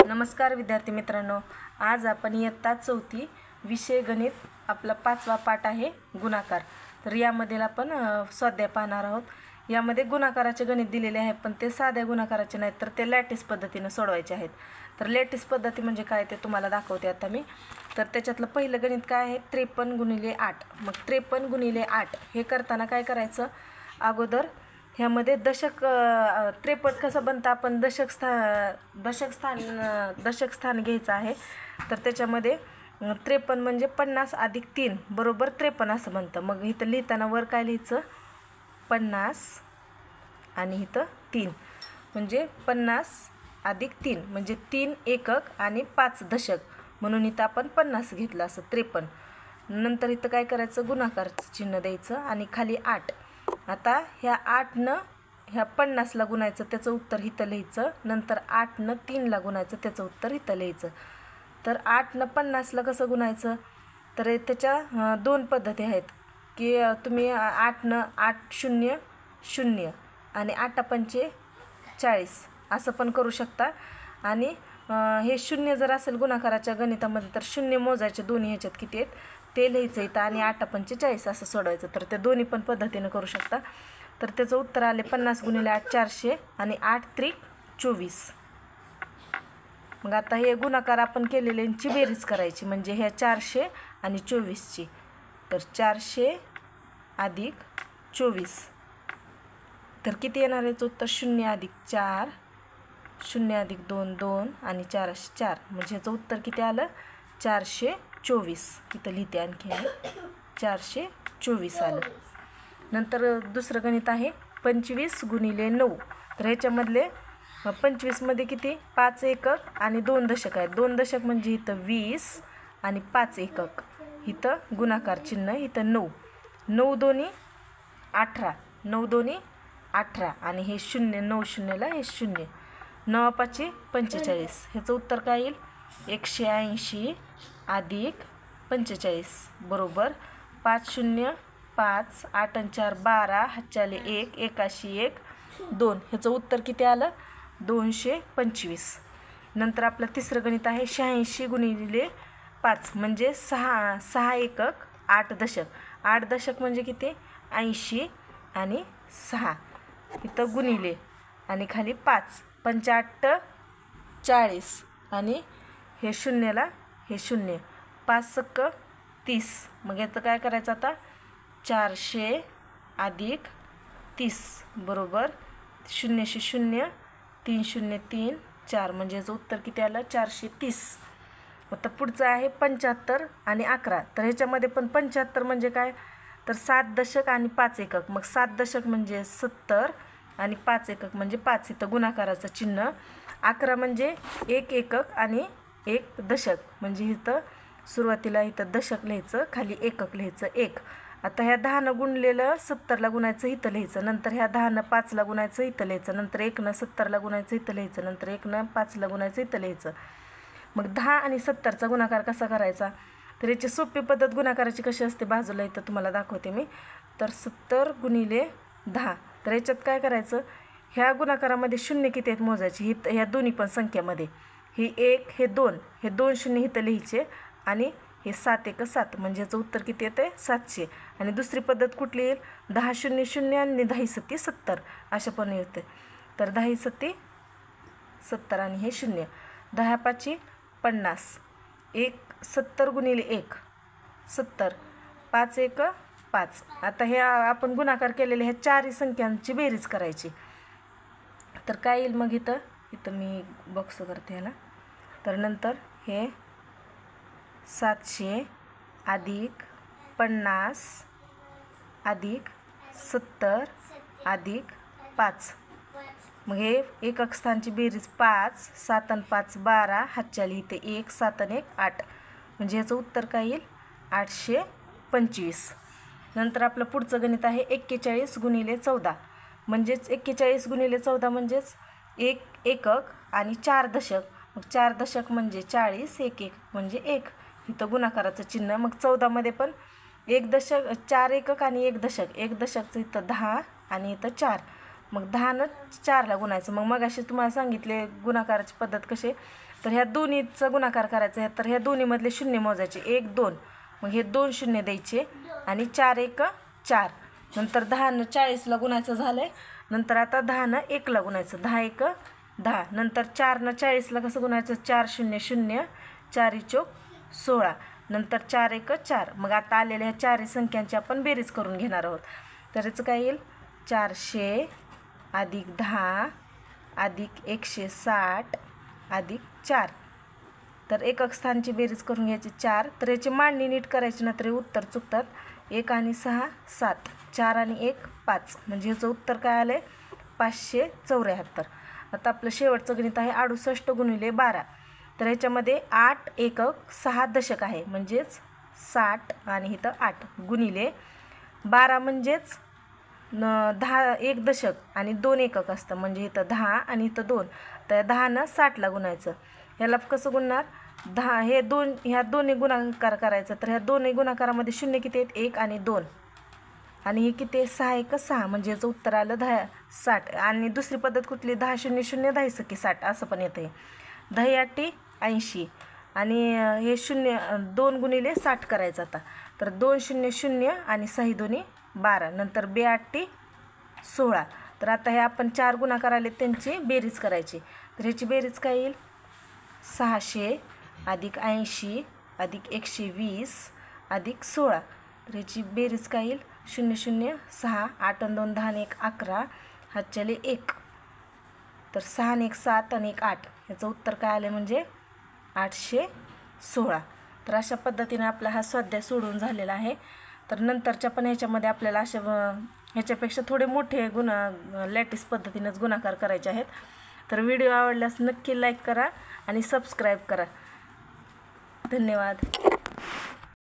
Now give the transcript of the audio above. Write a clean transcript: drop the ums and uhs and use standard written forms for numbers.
नमस्कार विद्यार्थी मित्रांनो, आज आपण इयत्ता 4थी विषय गणित आपला 5वा पाठ आहे गुणाकार। तर यामध्ये आपण स्वाध्याय पाहणार आहोत। यामध्ये गुणाकाराचे गणित दिलेले आहे, पण ते साध्या गुणाकाराचे नाहीत, तर ते लॅटिस पद्धतीने सोडवायचे आहेत। तर लॅटिस पद्धती म्हणजे काय ते तुम्हाला दाखवते आता मी। तर त्याच्यातलं पहिलं गणित काय आहे, 53 गुणिले 8। मग 53 गुणिले 8 हे करताना काय करायचं, अगोदर ह्यामध्ये दशक 53 कसं बनतं, आपण दशक स्थान घ्यायचं आहे। तर त्याच्यामध्ये 53 म्हणजे 50 अधिक 3 बरोबर 53 असं बनतं। मग इथं लिहिताना वर काय लिहायचं, 50 आणि इथं 3 म्हणजे 50 अधिक 3 म्हणजे 3 एकक आणि 5 दशक, म्हणून इथं आपण 50 घेतलं असं 53। नंतर इथं काय करायचं, गुणाकारचं चिन्ह द्यायचं आणि खाली 8। आता ह्या 8 ह्या 50ला गुणायचं, त्याचं उत्तर इथं लिहायचं। नंतर 8 3ला गुणायचं, त्याचं उत्तर इथं लिहायचं। तर 8 50ला कसं गुणायचं, तर त्याच्या दोन पद्धती आहेत की तुम्ही 8 0 0 आणि 8 पंचे 40 असं पण करू शकता। आणि हे शून्य जर असेल गुणाकाराच्या गणितामध्ये, तर शून्य मोजायचे दोन्ही ह्याच्यात किती आहेत ते लिहायचं इथं आणि 8 पंचे 40 असं सोडवायचं। तर ते दोन्ही पण पद्धतीने करू शकता। तर त्याचं उत्तर आले 50 गुणिले 8 400 आणि 8 त्रिक 24। मग आता हे गुणाकार आपण केलेल्यांची बेरीज करायची, म्हणजे ह्या 400 आणि 24ची। तर 400 अधिक 24 तर किती येणार आहे उत्तर, 0 अधिक 4 0 अधिक 2 2 आणि 4 4 म्हणजे ह्याचं उत्तर किती आलं, 424। इथं लिहिते आणखी 424 आलं। नंतर दुसरं गणित आहे 25 गुणिले 9। तर ह्याच्यामधले 25 मध्ये किती, 5 एकक आणि 2 दशक आहेत। 2 दशक म्हणजे इथं 20 आणि 5 एकक, इथं गुणाकार चिन्ह, इथं 9 9 दोन्ही 18 9 दोन्ही 18 आणि हे 0 9 0ला हे 0 9 5 45 ह्याचं उत्तर काय येईल, 180 अधिक 45 बरोबर 5 0 5 8 4 12 हातच्याले 1 81 1 2 ह्याचं उत्तर किती आलं, 225। नंतर आपलं तिसरं गणित आहे 86 गुणिले 5 म्हणजे 6 एकक 8 दशक। 8 दशक म्हणजे किती, 80 आणि 6 इथं गुणिले आणि खाली 5 5 8 40 आणि हे शून्यला हे 0 5 6 30। मग याचं काय करायचं आता, 400 अधिक 30 बरोबर 0 0 3 0 3 4 म्हणजे याचं उत्तर किती आलं, 430। आता पुढचं आहे 75 आणि 11। तर ह्याच्यामध्ये पण 75 म्हणजे काय, तर 7 दशक आणि 5 एकक। मग 7 दशक म्हणजे 70 आणि 5 एकक म्हणजे 5, इथं गुणाकाराचं चिन्ह। 11 म्हणजे 1 एकक आणि 1 दशक, म्हणजे इथं सुरुवातीला इथं दशक लिहायचं, खाली एकक लिहायचं 1। आता ह्या 10 गुणलेलं 70ला गुणायचं इथं लिहायचं, नंतर ह्या 10 5ला गुणायचं इथं लिहायचं, नंतर 1 70ला गुणायचं इथं लिहायचं, नंतर 1 5ला गुणायचं इथं लिहायचं। मग 10 आणि 70चा गुणाकार कसा करायचा, तर याची सोपी पद्धत गुणाकाराची कशी असते बाजूला इथं तुम्हाला दाखवते मी। तर 70 गुणिले 10, तर याच्यात काय करायचं, ह्या गुणाकारामध्ये शून्य किती आहेत मोजायची, ह्या दोन्ही पण संख्येमध्ये ही 1 हे 2 हे 2 शून्य इथं लिहायचे आणि हे 7 1 7 म्हणजे याचं उत्तर किती येतं, 700। आणि दुसरी पद्धत कुठली येईल, 10 0 0 आणि 10 7 70 अशा पण येते। तर 10 7 70 आणि हे 0 10 5 50 1 70 गुणिले 1 70 5 1 5। आता हे आपण गुणाकार केलेले ह्या चारही संख्यांची बेरीज करायची, तर काय येईल मग इथं मी बॉक्स करते ह्याला। तर नंतर हे 700 अधिक 50 अधिक 70 अधिक 5, मग हे एकक स्थानची बेरीज 5 7 आणि 5 12 हातच्याली इथे 1 7 आणि 1 8 म्हणजे ह्याचं उत्तर काय येईल, 825। नंतर आपलं पुढचं गणित आहे 41 गुणिले 14। म्हणजेच 41 गुणिले 14 म्हणजेच 1 एकक आणि 4 दशक। मग 4 दशक म्हणजे 40 1 एकक म्हणजे 1, इथं गुणाकाराचं चिन्ह। मग 14 मध्ये पण 1 दशक 4 एकक आणि 1 दशक, 1 दशकचं इथं 10 आणि इथं 4 मग 10नं 4ला गुणायचं. मग मगाशी तुम्हाला सांगितले गुणाकाराची पद्धत कशी. तर ह्या दोन्हीचा गुणाकार करायचा आहे. तर ह्या दोन्हीमधले शून्य मोजायचे 1 2. मग हे 2 शून्य द्यायचे आणि 4 1 4. नंतर 10नं 40ला गुणायचं झालं आहे. नंतर आता 10नं 1ला गुणायचं. 10 1 10. नंतर 4नं 40ला कसं गुणायचं. 4 0 0 4 चौक 16. नंतर 4 1 4. मग आता आलेल्या ह्या चारही संख्यांची आपण बेरीज करून घेणार आहोत. तर याचं काय येईल 400 अधिक 10 अधिक 160 अधिक 4. तर एकक स्थानची बेरीज करून घ्यायची 4. तर याची मांडणी नीट करायची ना तरी उत्तर चुकतात. 1 आणि 6 7. 4 आणि 1 5. म्हणजे ह्याचं उत्तर काय आलं आहे 574. आता आपलं शेवटचं गणित आहे 68 गुणिले 12. तर ह्याच्यामध्ये 8 एकक 6 दशक आहे म्हणजेच 60 आणि इथं 8 गुणिले 12 म्हणजेच 10 1 दशक आणि 2 एकक असतं म्हणजे इथं 10 आणि इथं 2. तर 10नं 60ला गुणायचं. ह्याला कसं गुणणार 10 हे 2 ह्या दोन्ही गुणाकार करायचं. तर ह्या दोन्ही गुणाकारामध्ये शून्य किती आहेत 1 आणि 2 आणि हे किती आहे 6 1 6 म्हणजे याचं उत्तर आलं 60. आणि दुसरी पद्धत कुठली 10 0 0 10 सकी 60 असं पण येतं आहे. 10 8 80 आणि हे 2 गुणिले 60 करायचं आता. तर 2 0 0 आणि 6 2 12. नंतर 2 8 16. तर आता हे आपण 4 गुणाकार आले त्यांची बेरीज करायची. तर ह्याची बेरीज काय येईल 600 अधिक 80 अधिक 120 अधिक 16. तर ह्याची बेरीज काय येईल 0 0 6 8 आणि 2 10 आणि 1 11 हातच्याले 1. तर 6 आणि 1 7 आणि 1 8. याचं उत्तर काय आलं म्हणजे 816. तर अशा पद्धतीने आपला हा स्वाध्याय सोडून झालेला आहे. तर नंतरच्या पण ह्याच्यामध्ये आपल्याला अशा ह्याच्यापेक्षा थोडे मोठे लॅटिस पद्धतीनेच गुणाकार करायचे आहेत. तर व्हिडिओ आवडल्यास नक्की लाईक करा आणि सबस्क्राईब करा. धन्यवाद.